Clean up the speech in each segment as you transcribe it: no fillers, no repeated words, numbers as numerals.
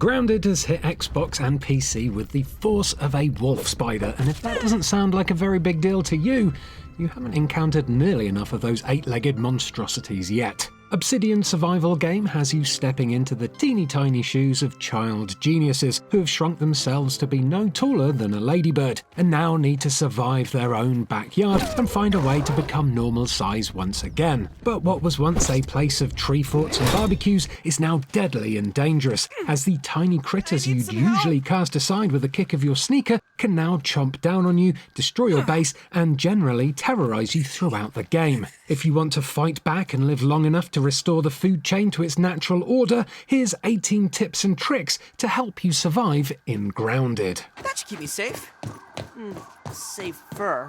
Grounded has hit Xbox and PC with the force of a wolf spider, and if that doesn't sound like a very big deal to you, you haven't encountered nearly enough of those 8-legged monstrosities yet. Obsidian's survival game has you stepping into the teeny tiny shoes of child geniuses who have shrunk themselves to be no taller than a ladybird and now need to survive their own backyard and find a way to become normal size once again. But what was once a place of tree forts and barbecues is now deadly and dangerous, as the tiny critters you'd usually cast aside with a kick of your sneaker can now chomp down on you, destroy your base, and generally terrorize you throughout the game. If you want to fight back and live long enough to restore the food chain to its natural order, here's 18 tips and tricks to help you survive in Grounded. That should keep me safe. Safer.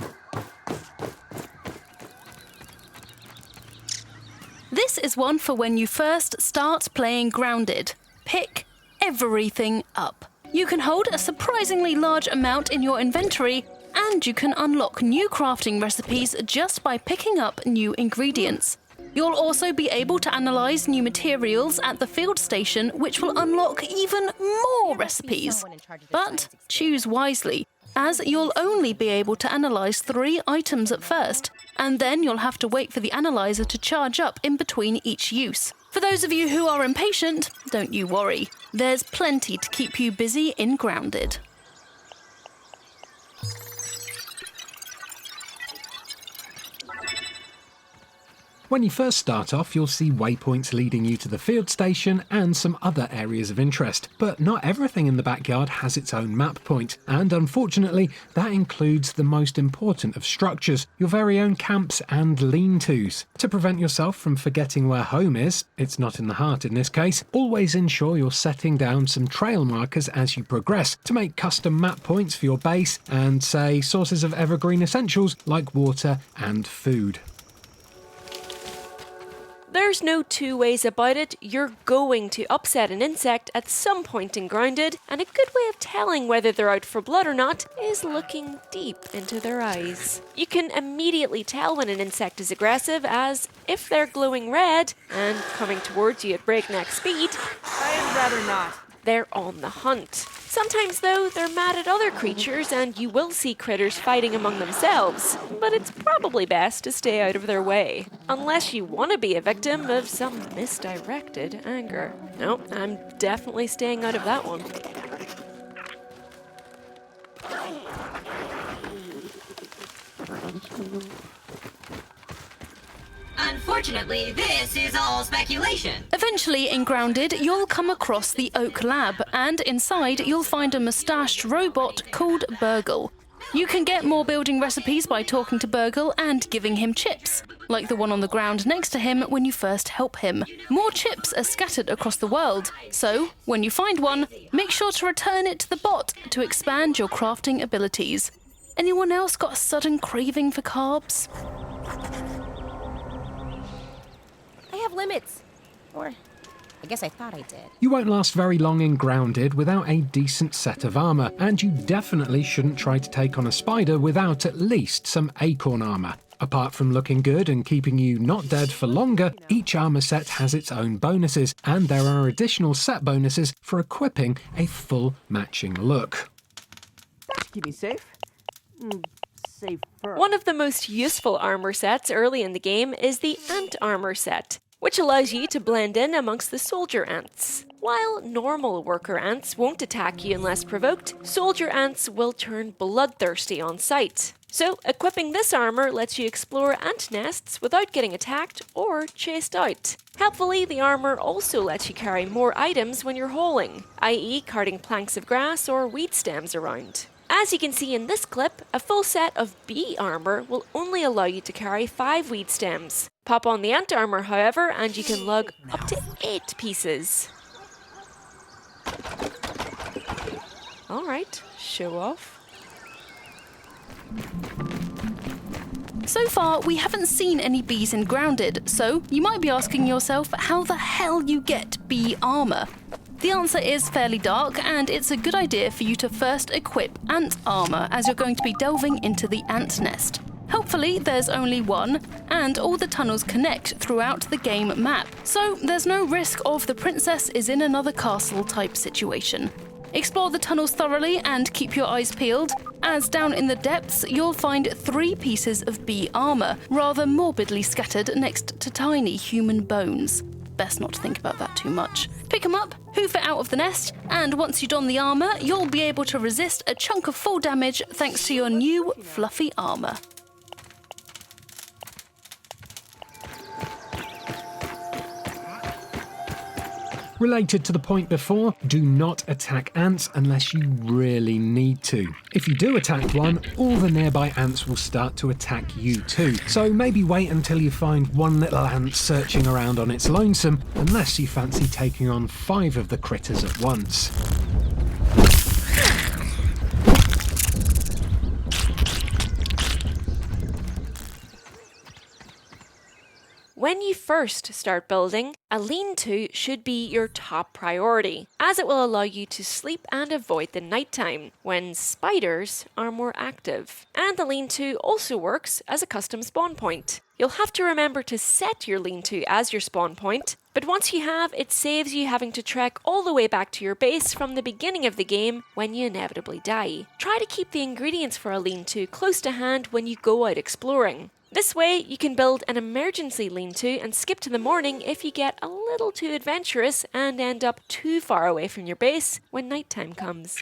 This is one for when you first start playing Grounded. Pick everything up. You can hold a surprisingly large amount in your inventory, and you can unlock new crafting recipes just by picking up new ingredients. You'll also be able to analyse new materials at the field station, which will unlock even more recipes. But choose wisely, as you'll only be able to analyse 3 items at first, and then you'll have to wait for the analyzer to charge up in between each use. For those of you who are impatient, don't you worry. There's plenty to keep you busy in Grounded. When you first start off, you'll see waypoints leading you to the field station and some other areas of interest, but not everything in the backyard has its own map point, and unfortunately that includes the most important of structures, your very own camps and lean-tos. To prevent yourself from forgetting where home is, it's not in the heart in this case, always ensure you're setting down some trail markers as you progress to make custom map points for your base and, say, sources of evergreen essentials like water and food. There's no two ways about it, you're going to upset an insect at some point in Grounded, and a good way of telling whether they're out for blood or not is looking deep into their eyes. You can immediately tell when an insect is aggressive, as if they're glowing red and coming towards you at breakneck speed, I'd rather not. they're on the hunt. Sometimes though, they're mad at other creatures and you will see critters fighting among themselves, but it's probably best to stay out of their way, unless you want to be a victim of some misdirected anger. No, I'm definitely staying out of that one. Unfortunately, this is all speculation. Eventually, in Grounded, you'll come across the Oak Lab, and inside you'll find a moustached robot called Burgle. You can get more building recipes by talking to Burgle and giving him chips, like the one on the ground next to him when you first help him. More chips are scattered across the world, so when you find one, make sure to return it to the bot to expand your crafting abilities. Anyone else got a sudden craving for carbs? I have limits. Or, I guess I thought I did. You won't last very long in Grounded without a decent set of armour, and you definitely shouldn't try to take on a spider without at least some acorn armour. Apart from looking good and keeping you not dead for longer, each armour set has its own bonuses, and there are additional set bonuses for equipping a full matching look. That should keep me safe. Safer. One of the most useful armour sets early in the game is the Ant Armour set, which allows you to blend in amongst the soldier ants. While normal worker ants won't attack you unless provoked, soldier ants will turn bloodthirsty on sight. So, equipping this armour lets you explore ant nests without getting attacked or chased out. Helpfully, the armour also lets you carry more items when you're hauling, i.e. carting planks of grass or weed stems around. As you can see in this clip, a full set of bee armour will only allow you to carry 5 weed stems. Pop on the ant armour, however, and you can lug up to 8 pieces. Alright, show off. So far, we haven't seen any bees in Grounded, so you might be asking yourself how the hell you get bee armour. The answer is fairly dark, and it's a good idea for you to first equip ant armour as you're going to be delving into the ant nest. Helpfully, there's only one, and all the tunnels connect throughout the game map, so there's no risk of the princess is in another castle type situation. Explore the tunnels thoroughly and keep your eyes peeled, as down in the depths you'll find 3 pieces of bee armour, rather morbidly scattered next to tiny human bones. Best not to think about that too much. Pick 'em up, hoof it out of the nest, and once you don the armour, you'll be able to resist a chunk of fall damage thanks to your new fluffy armour. Related to the point before, do not attack ants unless you really need to. If you do attack one, all the nearby ants will start to attack you too. So maybe wait until you find one little ant searching around on its lonesome, unless you fancy taking on 5 of the critters at once. When you first start building, a lean-to should be your top priority, as it will allow you to sleep and avoid the nighttime, when spiders are more active. And the lean-to also works as a custom spawn point. You'll have to remember to set your lean-to as your spawn point, but once you have, it saves you having to trek all the way back to your base from the beginning of the game when you inevitably die. Try to keep the ingredients for a lean-to close to hand when you go out exploring. This way, you can build an emergency lean-to and skip to the morning if you get a little too adventurous and end up too far away from your base when nighttime comes.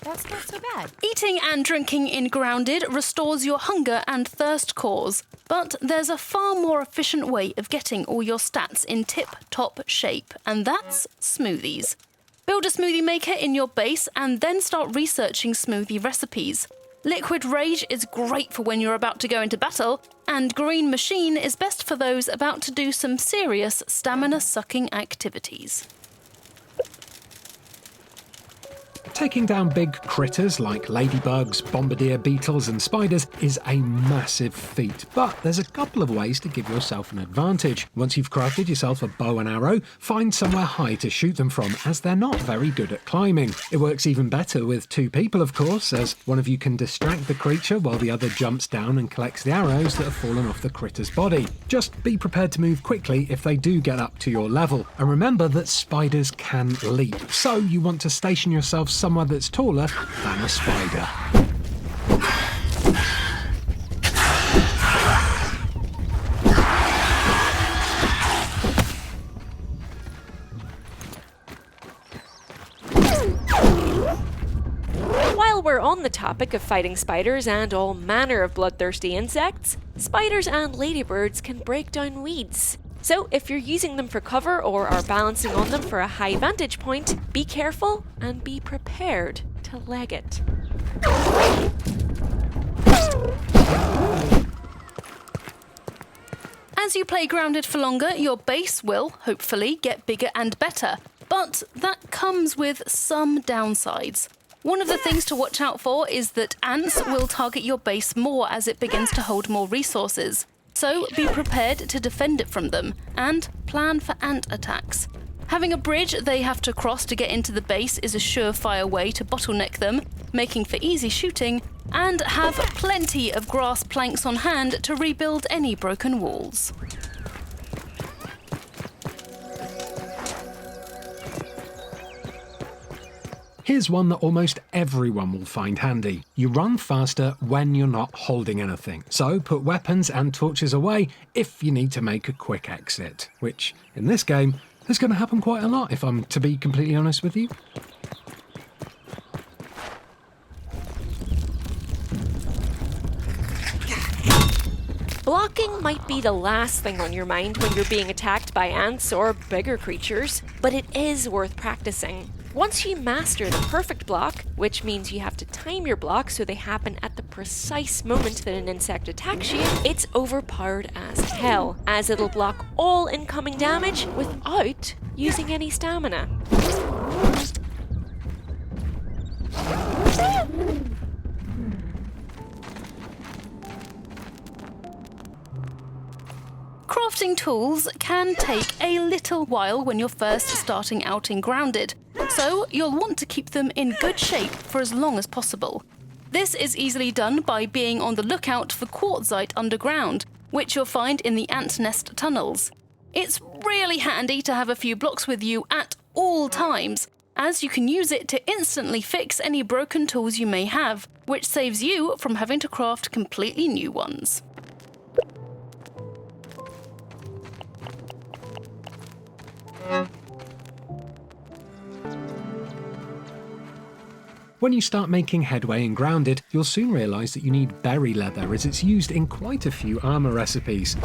That's not so bad. Eating and drinking in Grounded restores your hunger and thirst cores, but there's a far more efficient way of getting all your stats in tip-top shape, and that's smoothies. Build a smoothie maker in your base and then start researching smoothie recipes. Liquid Rage is great for when you're about to go into battle, and Green Machine is best for those about to do some serious stamina-sucking activities. Taking down big critters like ladybugs, bombardier beetles and spiders is a massive feat, but there's a couple of ways to give yourself an advantage. Once you've crafted yourself a bow and arrow, find somewhere high to shoot them from, as they're not very good at climbing. It works even better with 2 people, of course, as one of you can distract the creature while the other jumps down and collects the arrows that have fallen off the critter's body. Just be prepared to move quickly if they do get up to your level, and remember that spiders can leap, so you want to station yourself somewhere that's taller than a spider. While we're on the topic of fighting spiders and all manner of bloodthirsty insects, spiders and ladybirds can break down weeds. So if you're using them for cover or are balancing on them for a high vantage point, be careful and be prepared to leg it. As you play Grounded for longer, your base will, hopefully, get bigger and better. But that comes with some downsides. One of the things to watch out for is that ants will target your base more as it begins to hold more resources. So be prepared to defend it from them, and plan for ant attacks. Having a bridge they have to cross to get into the base is a surefire way to bottleneck them, making for easy shooting, and have plenty of grass planks on hand to rebuild any broken walls. Here's one that almost everyone will find handy. You run faster when you're not holding anything. So put weapons and torches away if you need to make a quick exit, which in this game is going to happen quite a lot if I'm to be completely honest with you. Blocking might be the last thing on your mind when you're being attacked by ants or bigger creatures, but it is worth practicing. Once you master the perfect block, which means you have to time your blocks so they happen at the precise moment that an insect attacks you, it's overpowered as hell, as it'll block all incoming damage without using any stamina. Crafting tools can take a little while when you're first starting out in Grounded, so you'll want to keep them in good shape for as long as possible. This is easily done by being on the lookout for quartzite underground, which you'll find in the ant nest tunnels. It's really handy to have a few blocks with you at all times, as you can use it to instantly fix any broken tools you may have, which saves you from having to craft completely new ones. When you start making headway in Grounded, you'll soon realise that you need berry leather, as it's used in quite a few armour recipes.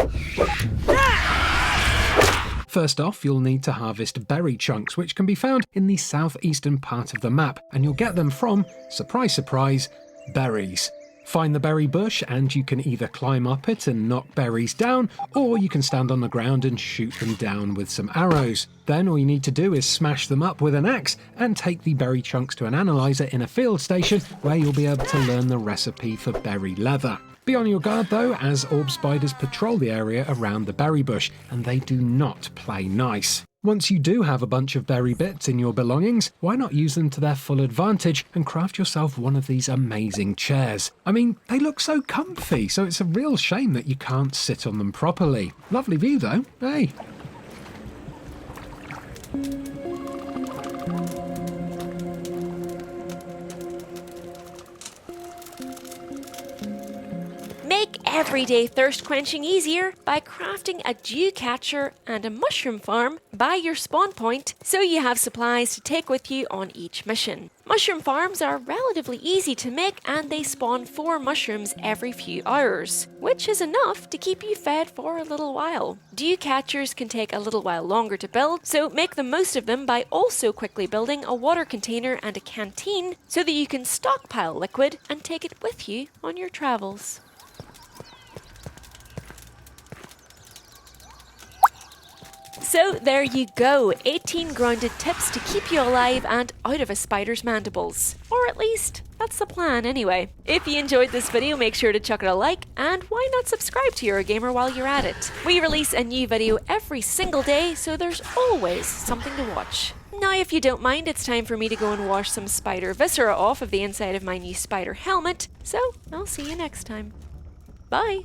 First off, you'll need to harvest berry chunks, which can be found in the southeastern part of the map, and you'll get them from, surprise surprise, berries. Find the berry bush and you can either climb up it and knock berries down, or you can stand on the ground and shoot them down with some arrows. Then all you need to do is smash them up with an axe and take the berry chunks to an analyzer in a field station, where you'll be able to learn the recipe for berry leather. Be on your guard though, as orb spiders patrol the area around the berry bush, and they do not play nice. Once you do have a bunch of berry bits in your belongings, why not use them to their full advantage and craft yourself one of these amazing chairs? I mean, they look so comfy, so it's a real shame that you can't sit on them properly. Lovely view though, hey. Make everyday thirst quenching easier by crafting a dew catcher and a mushroom farm by your spawn point, so you have supplies to take with you on each mission. Mushroom farms are relatively easy to make, and they spawn 4 mushrooms every few hours, which is enough to keep you fed for a little while. Dew catchers can take a little while longer to build, so make the most of them by also quickly building a water container and a canteen so that you can stockpile liquid and take it with you on your travels. So there you go, 18 grounded tips to keep you alive and out of a spider's mandibles. Or at least, that's the plan anyway. If you enjoyed this video, make sure to chuck it a like, and why not subscribe to Eurogamer while you're at it. We release a new video every single day, so there's always something to watch. Now if you don't mind, it's time for me to go and wash some spider viscera off of the inside of my new spider helmet, so I'll see you next time. Bye!